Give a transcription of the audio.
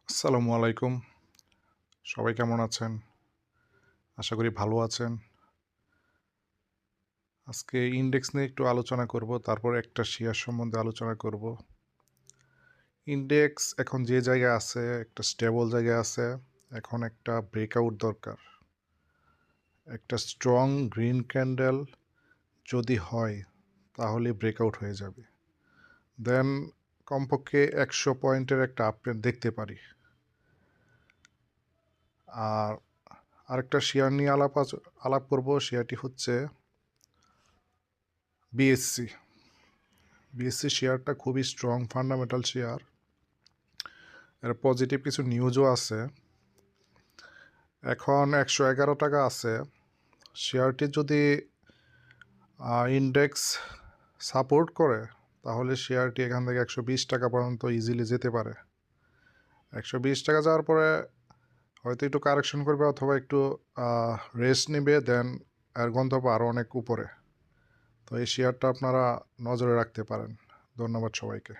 আসসালামু আলাইকুম। সবাই কেমন আছেন? আশা করি ভালো আছেন। আজকে ইনডেক্স নিয়ে একটু আলোচনা করব। তারপর একটা শেয়ার সম্বন্ধে আলোচনা করব। ইনডেক্স এখন যে জায়গায় আছে, একটা স্টেবল জায়গায় আছে। এখন একটা ব্রেকআউট দরকার। একটা স্ট্রং গ্রিন ক্যান্ডেল যদি হয়, তাহলে ব্রেকআউট হয়ে যাবে। দেন কমপক্ষে ১০০ পয়েন্টের একটা আপট্রেন্ড দেখতে পারি। আর আরেকটা শেয়ার নিয়ে আলাপ করব। শেয়ারটি হচ্ছে বিএসসি। বিএসসি শেয়ারটা খুবই স্ট্রং ফান্ডামেন্টাল শেয়ার। এর পজিটিভ কিছু নিউজও আছে। এখন ১১১ টাকা আছে। শেয়ারটি যদি ইনডেক্স সাপোর্ট করে, তাহলে শেয়ারটি এখান থেকে ১২০ টাকা পর্যন্ত ইজিলি যেতে পারে। ১২০ টাকা যাওয়ার পরে হয়তো একটু কারেকশন করবে, অথবা একটু রেস্ট নেবে, দেন এর গন্তব্য আরও অনেক উপরে। তো এই শেয়ারটা আপনারা নজরে রাখতে পারেন। ধন্যবাদ সবাইকে।